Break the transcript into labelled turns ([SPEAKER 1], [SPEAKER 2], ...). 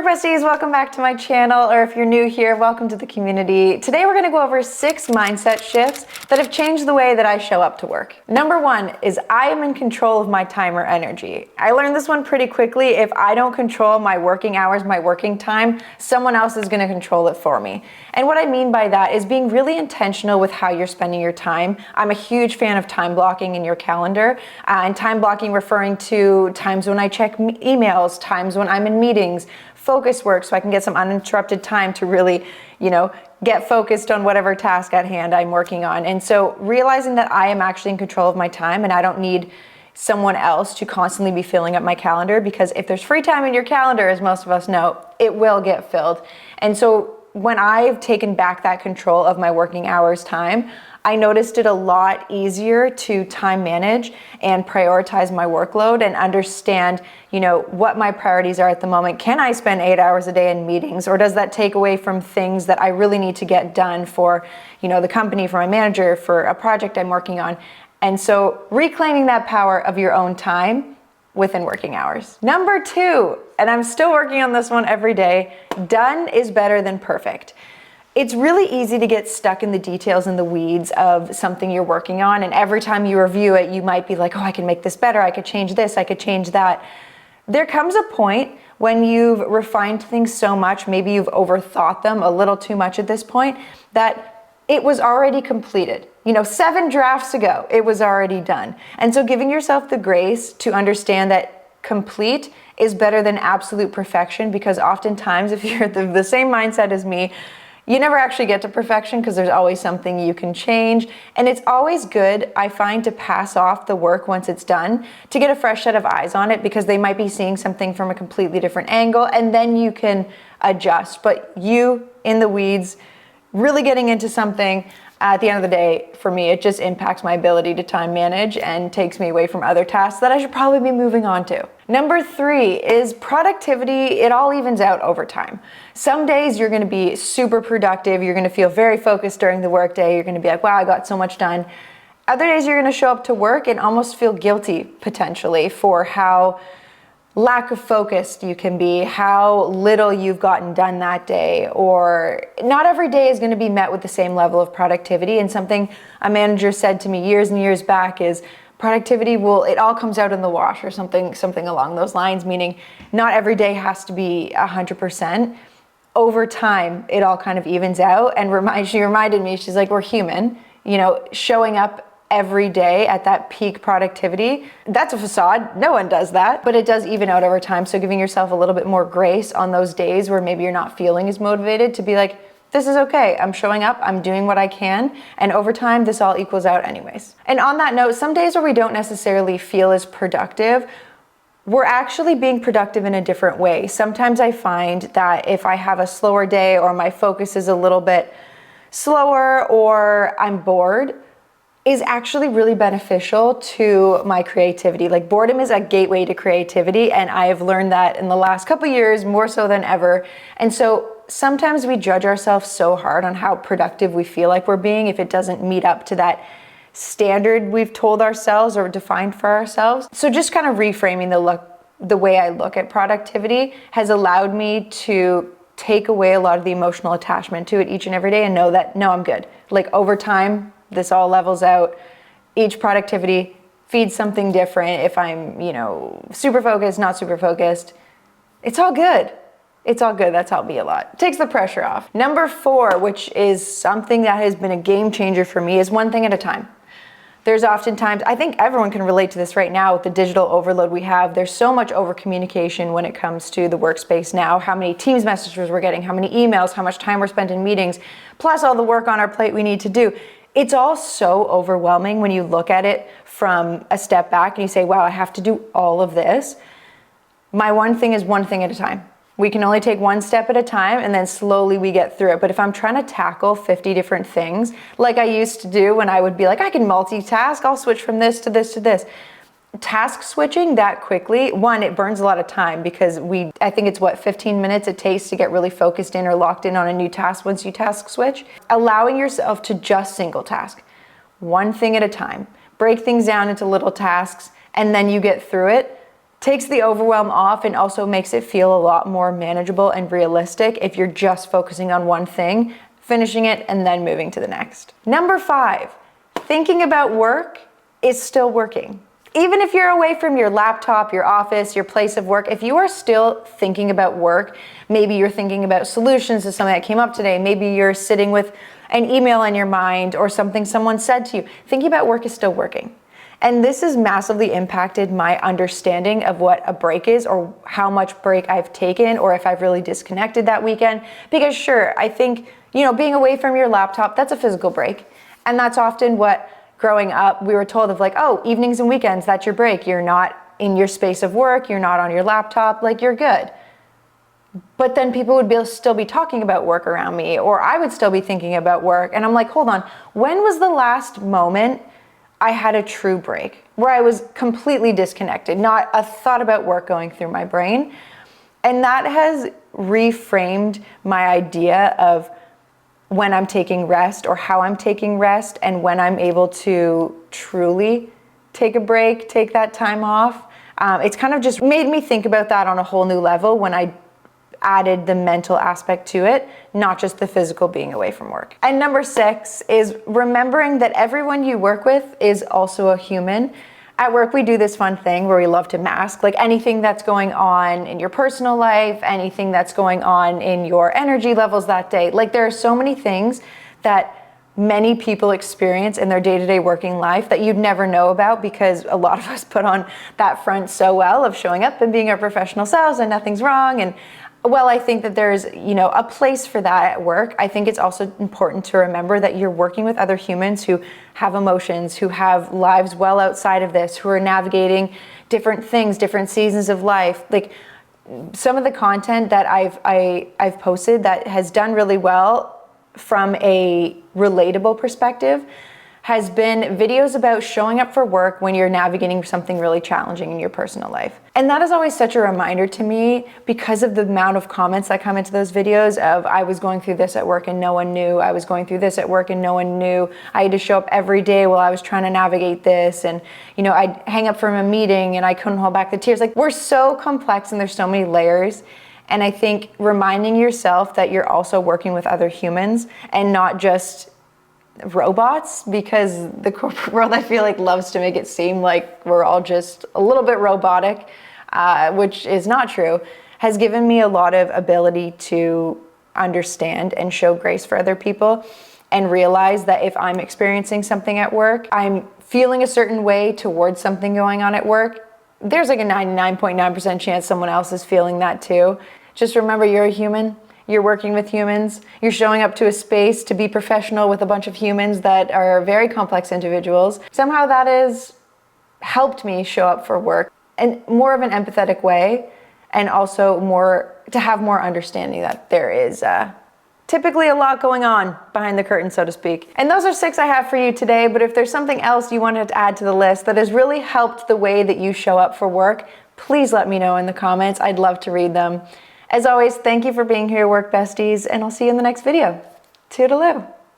[SPEAKER 1] besties, welcome back to my channel, or if you're new here, welcome to the community. Today we're gonna go over 6 mindset shifts that have changed the way that I show up to work. Number 1 is I am in control of my time or energy. I learned this one pretty quickly. If I don't control my working hours, my working time, someone else is gonna control it for me. And what I mean by that is being really intentional with how you're spending your time. I'm a huge fan of time blocking in your calendar, and time blocking referring to times when I check emails, times when I'm in meetings, focus work so I can get some uninterrupted time to really, get focused on whatever task at hand I'm working on. And so realizing that I am actually in control of my time and I don't need someone else to constantly be filling up my calendar, because if there's free time in your calendar, as most of us know, it will get filled. And so when I've taken back that control of my working hours time, I noticed it a lot easier to time manage and prioritize my workload and understand, what my priorities are at the moment. Can I spend 8 hours a day in meetings, or does that take away from things that I really need to get done for, the company, for my manager, for a project I'm working on? And so reclaiming that power of your own time within working hours. Number 2, and I'm still working on this one every day, done is better than perfect. It's really easy to get stuck in the details and the weeds of something you're working on, and every time you review it, you might be like, oh, I can make this better, I could change this, I could change that. There comes a point when you've refined things so much, maybe you've overthought them a little too much at this point, that it was already completed. 7 drafts ago, it was already done. And so giving yourself the grace to understand that complete is better than absolute perfection, because oftentimes if you're the same mindset as me, you never actually get to perfection because there's always something you can change. And it's always good, I find, to pass off the work once it's done to get a fresh set of eyes on it, because they might be seeing something from a completely different angle, and then you can adjust. But you, in the weeds, really getting into something, at the end of the day, for me, it just impacts my ability to time manage and takes me away from other tasks that I should probably be moving on to. Number 3 is productivity. It all evens out over time. Some days you're gonna be super productive. You're gonna feel very focused during the workday. You're gonna be like, wow, I got so much done. Other days you're gonna show up to work and almost feel guilty, potentially, for how lack of focused you can be, how little you've gotten done that day, or not every day is going to be met with the same level of productivity. And something a manager said to me years and years back is productivity it all comes out in the wash, or something along those lines, meaning not every day has to be 100%. Over time, it all kind of evens out. And she reminded me, she's like, we're human, showing up every day at that peak productivity, that's a facade. No one does that, but it does even out over time. So giving yourself a little bit more grace on those days where maybe you're not feeling as motivated, to be like, this is okay. I'm showing up, I'm doing what I can, and over time, this all equals out anyways. And on that note, some days where we don't necessarily feel as productive, we're actually being productive in a different way. Sometimes I find that if I have a slower day, or my focus is a little bit slower, or I'm bored, is actually really beneficial to my creativity. Like, boredom is a gateway to creativity, and I have learned that in the last couple years more so than ever. And so sometimes we judge ourselves so hard on how productive we feel like we're being if it doesn't meet up to that standard we've told ourselves or defined for ourselves. So just kind of reframing the way I look at productivity has allowed me to take away a lot of the emotional attachment to it each and every day, and know that, no, I'm good. Like, over time, this all levels out. Each productivity feeds something different. If I'm, super focused, not super focused, it's all good. It's all good. That's helped me a lot. It takes the pressure off. Number 4, which is something that has been a game changer for me, is one thing at a time. There's oftentimes, I think everyone can relate to this right now with the digital overload we have. There's so much over communication when it comes to the workspace now. How many Teams messages we're getting, how many emails, how much time we're spent in meetings, plus all the work on our plate we need to do. It's all so overwhelming when you look at it from a step back and you say, wow, I have to do all of this. My one thing is one thing at a time. We can only take one step at a time, and then slowly we get through it. But if I'm trying to tackle 50 different things, like I used to do when I would be like, I can multitask, I'll switch from this to this to this. Task switching that quickly, one, it burns a lot of time, because I think it's 15 minutes it takes to get really focused in or locked in on a new task once you task switch. Allowing yourself to just single task, one thing at a time, break things down into little tasks, and then you get through it. takes the overwhelm off and also makes it feel a lot more manageable and realistic if you're just focusing on one thing, finishing it, and then moving to the next. Number 5, thinking about work is still working. Even if you're away from your laptop, your office, your place of work, if you are still thinking about work, maybe you're thinking about solutions to something that came up today, maybe you're sitting with an email in your mind or something someone said to you, thinking about work is still working. And this has massively impacted my understanding of what a break is, or how much break I've taken, or if I've really disconnected that weekend. Because sure, I think, being away from your laptop, that's a physical break. And that's often what growing up, we were told of, like, oh, evenings and weekends, that's your break. You're not in your space of work, you're not on your laptop, like, you're good. But then people would still be talking about work around me, or I would still be thinking about work. And I'm like, hold on, when was the last moment I had a true break where I was completely disconnected, not a thought about work going through my brain? And that has reframed my idea of when I'm taking rest, or how I'm taking rest, and when I'm able to truly take a break, take that time off. It's kind of just made me think about that on a whole new level when I added the mental aspect to it, not just the physical being away from work. And number 6 is remembering that everyone you work with is also a human. At work, we do this fun thing where we love to mask, like, anything that's going on in your personal life, anything that's going on in your energy levels that day. Like, there are so many things that many people experience in their day-to-day working life that you'd never know about, because a lot of us put on that front so well of showing up and being our professional selves and nothing's wrong. And well, I think that there's, a place for that at work. I think it's also important to remember that you're working with other humans who have emotions, who have lives well outside of this, who are navigating different things, different seasons of life. Like, some of the content that I've posted that has done really well from a relatable perspective has been videos about showing up for work when you're navigating something really challenging in your personal life. And that is always such a reminder to me, because of the amount of comments that come into those videos of, I was going through this at work and no one knew, I was going through this at work and no one knew, I had to show up every day while I was trying to navigate this, and I'd hang up from a meeting and I couldn't hold back the tears. Like, we're so complex and there's so many layers. And I think reminding yourself that you're also working with other humans and not just robots, because the corporate world, I feel like, loves to make it seem like we're all just a little bit robotic, which is not true, has given me a lot of ability to understand and show grace for other people, and realize that if I'm experiencing something at work, I'm feeling a certain way towards something going on at work, there's like a 99.9% chance someone else is feeling that too. Just remember, you're a human. You're working with humans. You're showing up to a space to be professional with a bunch of humans that are very complex individuals. Somehow that has helped me show up for work in more of an empathetic way, and also to have more understanding that there is typically a lot going on behind the curtain, so to speak. And those are 6 I have for you today, but if there's something else you wanted to add to the list that has really helped the way that you show up for work, please let me know in the comments. I'd love to read them. As always, thank you for being here, work besties, and I'll see you in the next video. Toodaloo.